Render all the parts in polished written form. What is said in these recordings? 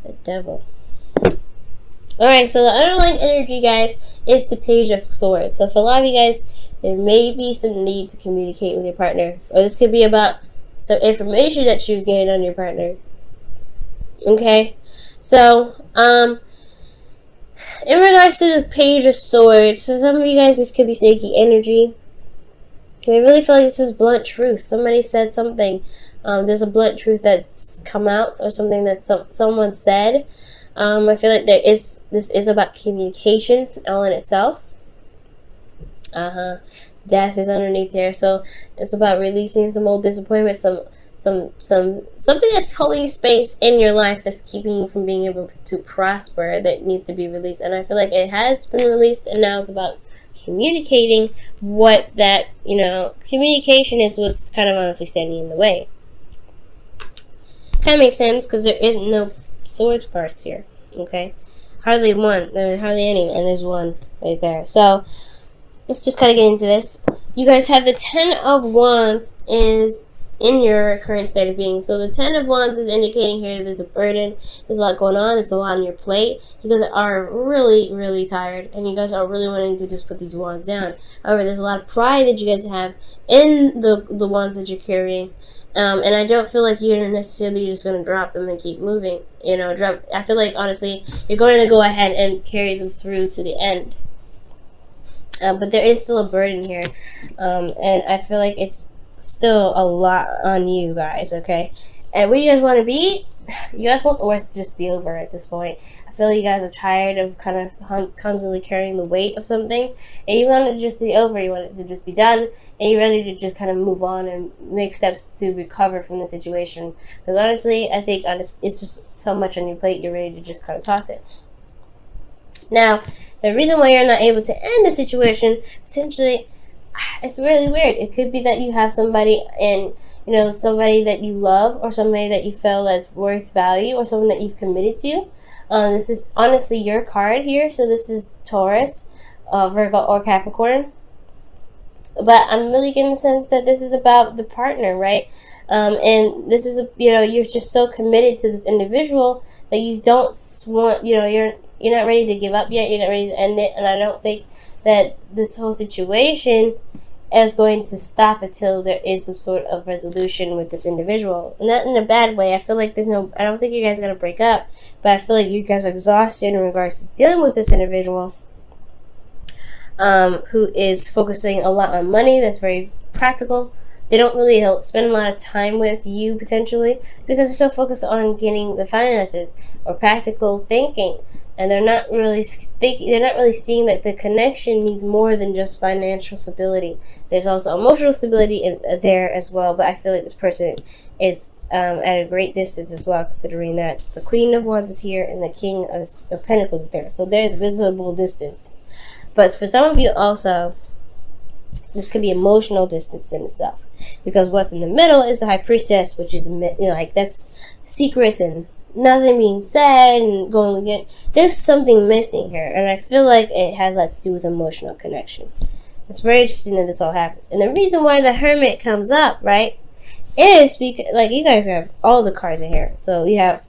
The Devil. Alright, so the underlying energy, guys, is the Page of Swords. So for a lot of you guys, there may be some need to communicate with your partner. Or this could be about some information that you gain on your partner. Okay? So, in regards to the Page of Swords, so some of you guys, this could be sneaky energy. I really feel like this is blunt truth. Somebody said something. There's a blunt truth that's come out, or something that someone said. I feel like this is about communication all in itself. Death is underneath there, so it's about releasing some old disappointment, something that's holding space in your life that's keeping you from being able to prosper, that needs to be released. And I feel like it has been released, and now it's about communicating what that, communication is what's kind of honestly standing in the way. Kind of makes sense because there is no swords cards here. Okay, hardly one. There's hardly any, and there's one right there. So let's just kind of get into this. You guys have the Ten of Wands is in your current state of being. So the Ten of Wands is indicating here there's a burden, there's a lot going on, there's a lot on your plate. You guys are really, really tired, and you guys are really wanting to just put these wands down. However, there's a lot of pride that you guys have in the wands that you're carrying. And I don't feel like you're necessarily just going to drop them and keep moving. I feel like, honestly, you're going to go ahead and carry them through to the end. But there is still a burden here. And I feel like it's still a lot on you guys, okay? And where you guys want to be, you guys want the worst to just be over at this point. I feel like you guys are tired of kind of constantly carrying the weight of something, and you want it to just be over, you want it to just be done, and you're ready to just kind of move on and make steps to recover from the situation. Because honestly, I think it's just so much on your plate, you're ready to just kind of toss it. Now, the reason why you're not able to end the situation, potentially, it's really weird. It could be that you have somebody somebody that you love, or somebody that you feel that's worth value, or someone that you've committed to. This is honestly your card here. So this is Taurus, Virgo, or Capricorn. But I'm really getting the sense that this is about the partner, right? And this is you're just so committed to this individual that you don't want, you're not ready to give up yet. You're not ready to end it, and I don't think that this whole situation is going to stop until there is some sort of resolution with this individual. Not in a bad way. I feel like I don't think you guys are going to break up, but I feel like you guys are exhausted in regards to dealing with this individual who is focusing a lot on money. That's very practical. They don't really spend a lot of time with you, potentially, because they're so focused on getting the finances or practical thinking. And they're not really seeing that the connection needs more than just financial stability. There's also emotional stability in there as well. But I feel like this person is at a great distance as well, considering that the Queen of Wands is here and the King of Pentacles is there. So there's visible distance. But for some of you also, this could be emotional distance in itself, because what's in the middle is the High Priestess, which is that's secrets and nothing being said and going again. There's something missing here, and I feel like it has a lot to do with emotional connection. It's very interesting that this all happens. And the reason why the Hermit comes up, right, is because, you guys have all the cards in here. So you have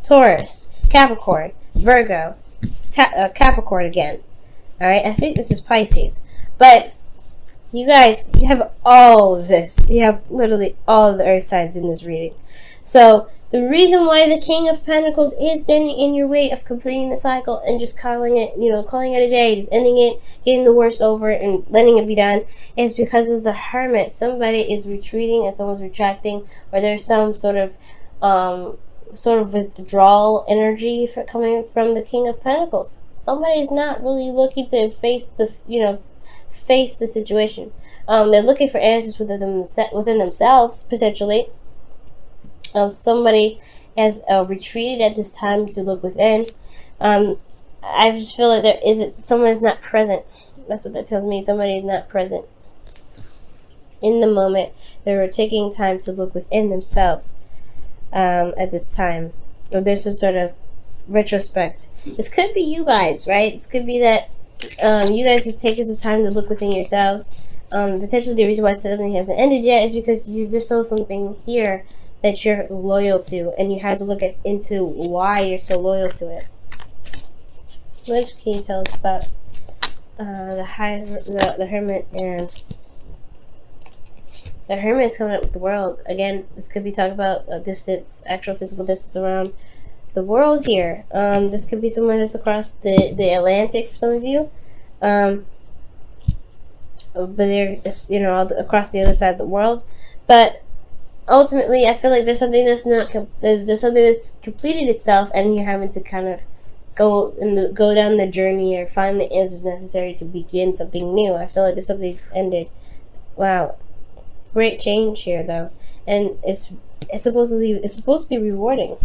Taurus, Capricorn, Virgo, Capricorn again. Alright, I think this is Pisces. But you guys, you have all of this. You have literally all of the earth signs in this reading. So the reason why the King of Pentacles is standing in your way of completing the cycle and just calling it a day, just ending it, getting the worst over and letting it be done, is because of the Hermit. Somebody is retreating and someone's retracting, or there's some sort of withdrawal energy coming from the King of Pentacles. Somebody's not really looking to face the situation. They're looking for answers within themselves, potentially. Somebody has retreated at this time to look within. I just feel like someone is not present. That's what that tells me. Somebody is not present in the moment. They're taking time to look within themselves at this time. So there's some sort of retrospect. This could be you guys, right? This could be that you guys have taken some time to look within yourselves. Potentially the reason why something hasn't ended yet is because there's still something here that you're loyal to, and you have to look into why you're so loyal to it. What else can you tell us about the Hermit? And the Hermit is coming up with the World. Again, this could be talking about a distance, actual physical distance around the world here. This could be someone that's across the Atlantic for some of you. But they're, you know, across the other side of the world. But ultimately, I feel like there's something that's there's something that's completed itself, and you're having to kind of go down the journey or find the answers necessary to begin something new. I feel like there's something that's ended. Wow, great change here though, and it's supposed to be rewarding.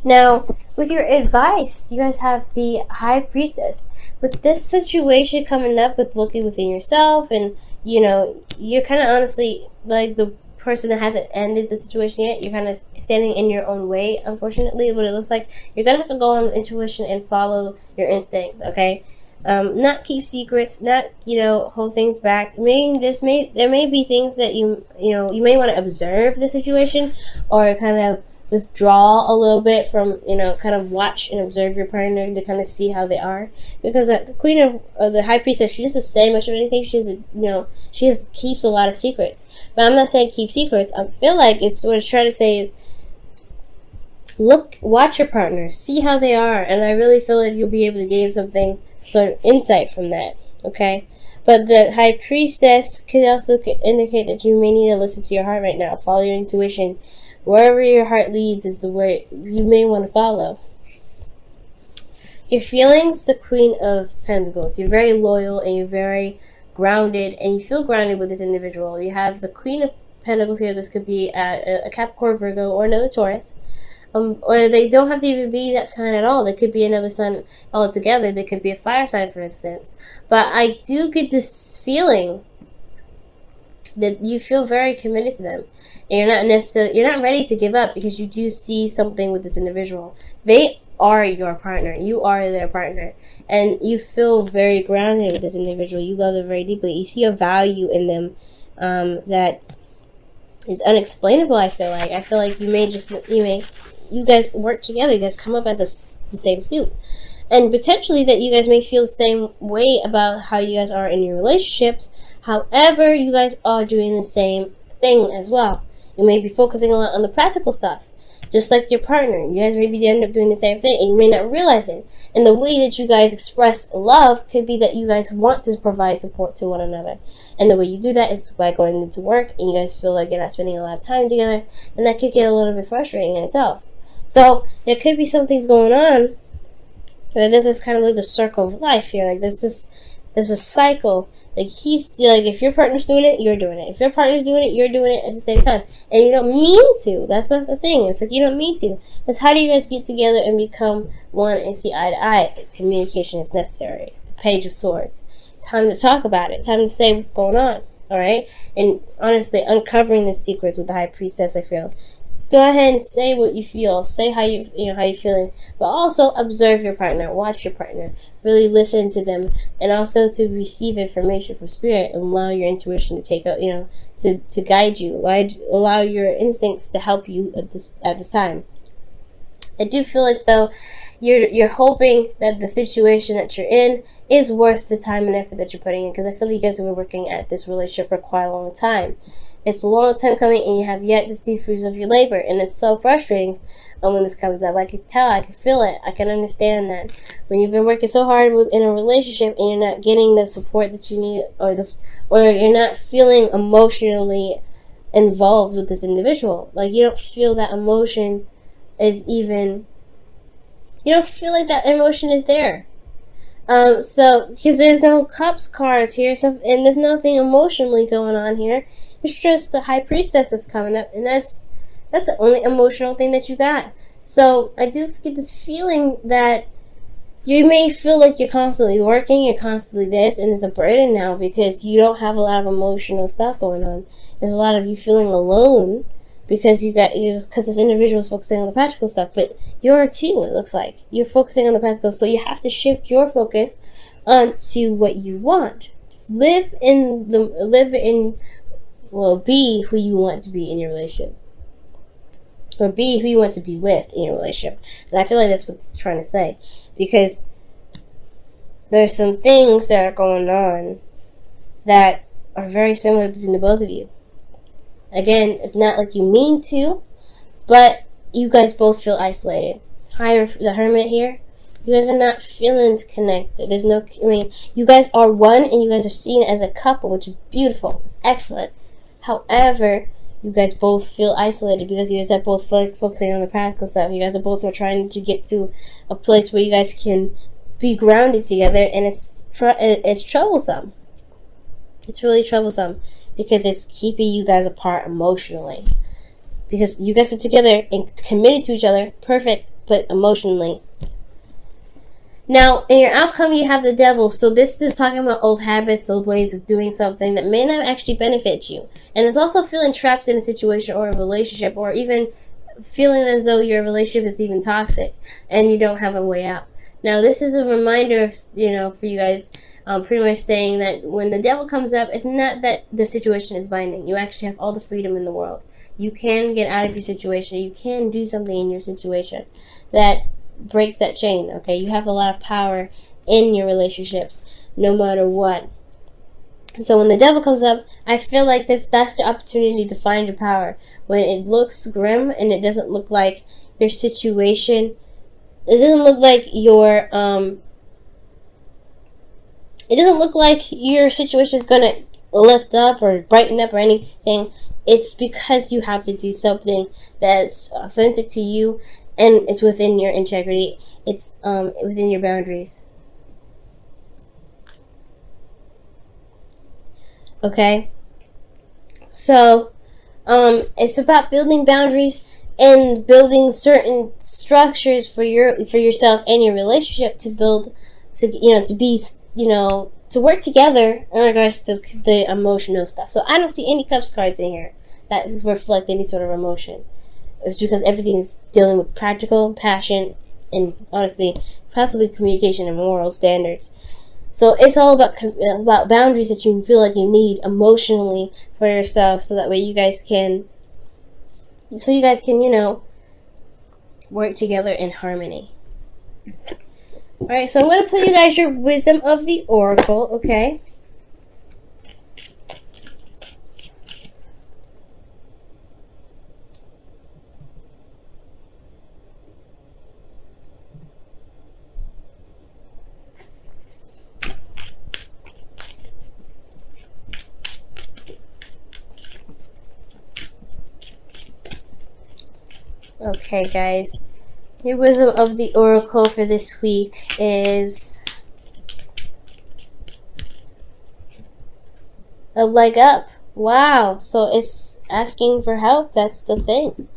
Now, with your advice, you guys have the High Priestess. With this situation coming up with looking within yourself, and, you know, you're kind of honestly like the person that hasn't ended the situation yet. You're kind of standing in your own way, unfortunately. What it looks like, you're going to have to go on intuition and follow your instincts, okay? Not keep secrets, not, you know, hold things back. There may be things that you may want to observe the situation, or kind of withdraw a little bit from, you know, kind of watch and observe your partner to kind of see how they are, because the Queen of the High Priestess, she doesn't say much of anything. She doesn't, you know, she just keeps a lot of secrets. But I'm not saying keep secrets. I feel like what it's trying to say is watch your partner, see how they are, and I really feel like you'll be able to gain sort of insight from that. Okay. But the High Priestess could also indicate that you may need to listen to your heart right now, follow your intuition. Wherever your heart leads is the way you may want to follow. Your feelings, the Queen of Pentacles. You're very loyal and you're very grounded, and you feel grounded with this individual. You have the Queen of Pentacles here. This could be a Capricorn, Virgo, or another Taurus. Or they don't have to even be that sign at all. They could be another sign altogether. They could be a fire sign, for instance. But I do get this feeling that you feel very committed to them. And you're not ready to give up, because you do see something with this individual. They are your partner. You are their partner. And you feel very grounded with this individual. You love them very deeply. You see a value in them that is unexplainable, I feel like. I feel like you guys work together. You guys come up as the same suit. And potentially that you guys may feel the same way about how you guys are in your relationships. However, you guys are doing the same thing as well. You may be focusing a lot on the practical stuff, just like your partner. You guys maybe end up doing the same thing, and you may not realize it. And the way that you guys express love could be that you guys want to provide support to one another. And the way you do that is by going into work, and you guys feel like you're not spending a lot of time together, and that could get a little bit frustrating in itself. So there could be some things going on. But this is kind of like the circle of life here. Like there's a cycle. Like if your partner's doing it, you're doing it. If your partner's doing it, you're doing it at the same time. And you don't mean to. That's not the thing. It's like you don't mean to. It's how do you guys get together and become one and see eye to eye? It's communication is necessary. The Page of Swords. Time to talk about it. Time to say what's going on. Alright? And honestly, uncovering the secrets with the High Priestess, I feel. Go ahead and say what you feel. Say how you how you're feeling, but also observe your partner, watch your partner, really listen to them, and also to receive information from spirit and allow your intuition to take out, to guide you. Allow your instincts to help you at this time. I do feel like though, you're hoping that the situation that you're in is worth the time and effort that you're putting in, because I feel like you guys have been working at this relationship for quite a long time. It's a long time coming, and you have yet to see fruits of your labor, and it's so frustrating when this comes up. I can tell, I can feel it, I can understand that when you've been working so hard in a relationship and you're not getting the support that you need, or you're not feeling emotionally involved with this individual. Like you don't feel that emotion is even. You don't feel like that emotion is there. So because there's no Cups cards here, and there's nothing emotionally going on here. It's just the High Priestess that's coming up, and that's the only emotional thing that you got. So I do get this feeling that you may feel like you're constantly working, you're constantly this, and it's a burden now because you don't have a lot of emotional stuff going on. There's a lot of you feeling alone because this individual is focusing on the practical stuff, but you're too. It looks like you're focusing on the practical, so you have to shift your focus onto what you want. Live in well, be who you want to be in your relationship. Or be who you want to be with in your relationship. And I feel like that's what it's trying to say. Because there's some things that are going on that are very similar between the both of you. Again, it's not like you mean to, but you guys both feel isolated. The Hermit here, you guys are not feeling connected. There's no, you guys are one and you guys are seen as a couple, which is beautiful. It's excellent. However, you guys both feel isolated because you guys are both focusing on the practical stuff. You guys are both trying to get to a place where you guys can be grounded together, and it's troublesome. It's really troublesome because it's keeping you guys apart emotionally. Because you guys are together and committed to each other, perfect, but emotionally. Now, in your outcome, you have the Devil. So this is talking about old habits, old ways of doing something that may not actually benefit you. And it's also feeling trapped in a situation or a relationship, or even feeling as though your relationship is even toxic and you don't have a way out. Now, this is a reminder of, for you guys, pretty much saying that when the Devil comes up, it's not that the situation is binding. You actually have all the freedom in the world. You can get out of your situation. You can do something in your situation that breaks that chain, okay? You have a lot of power in your relationships, no matter what. So when the Devil comes up, I feel like that's the opportunity to find your power. When it looks grim and it doesn't look like your situation, it doesn't look like your situation is gonna lift up or brighten up or anything. It's because you have to do something that's authentic to you, and it's within your integrity. It's within your boundaries. Okay? So, it's about building boundaries and building certain structures for yourself and your relationship to work together in regards to the emotional stuff. So I don't see any Cups cards in here that reflect any sort of emotion. It's because everything is dealing with practical, passion, and honestly, possibly communication and moral standards. So it's all about boundaries that you feel like you need emotionally for yourself, so that way you guys can, work together in harmony. Alright, so I'm going to put you guys your Wisdom of the Oracle, okay? Okay, guys. Your Wisdom of the Oracle for this week is a leg up. Wow. So it's asking for help. That's the thing.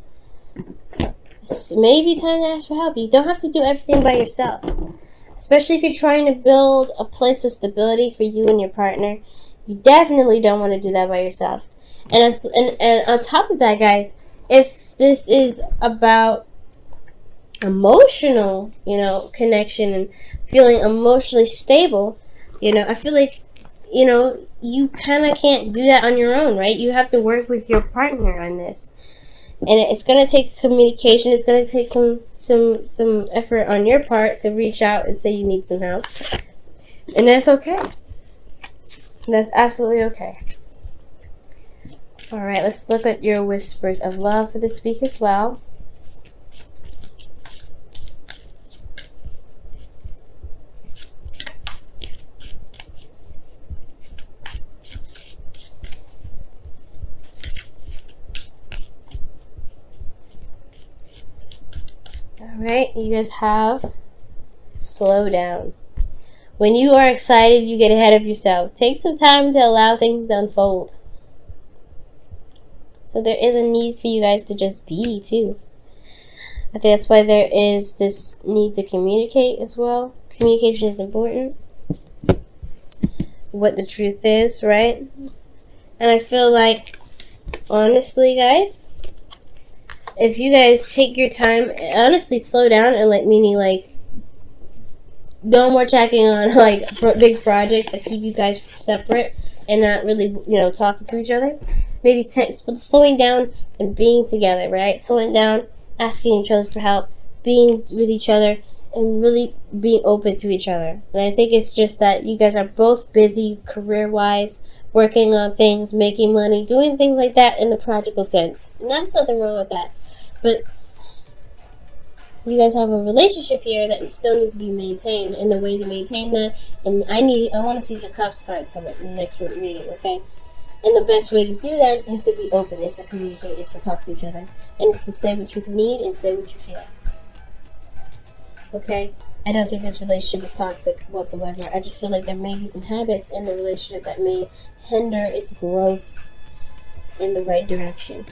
It's maybe time to ask for help. You don't have to do everything by yourself. Especially if you're trying to build a place of stability for you and your partner. You definitely don't want to do that by yourself. And on top of that, guys, if this is about emotional, connection and feeling emotionally stable, I feel like, you kind of can't do that on your own, right? You have to work with your partner on this. And it's going to take communication. It's going to take some effort on your part to reach out and say you need some help. And that's okay. That's absolutely okay. All right, let's look at your Whispers of Love for this week as well. Alright, you guys have slow down. When you are excited, you get ahead of yourself. Take some time to allow things to unfold. So there is a need for you guys to just be, too. I think that's why there is this need to communicate as well. Communication is important. What the truth is, right? And I feel like, honestly, guys, if you guys take your time, honestly, slow down and meaning no more checking on big projects that keep you guys separate and not really, talking to each other. maybe slowing down and being together, right? Slowing down, asking each other for help, being with each other, and really being open to each other. And I think it's just that you guys are both busy career-wise, working on things, making money, doing things like that in the practical sense. And there's nothing wrong with that. But you guys have a relationship here that still needs to be maintained, and the way to maintain that, and I want to see some Cups cards come up in the next reading, okay? And the best way to do that is to be open, is to communicate, is to talk to each other, and it's to say what you need and say what you feel. Okay? I don't think this relationship is toxic whatsoever. I just feel like there may be some habits in the relationship that may hinder its growth in the right direction.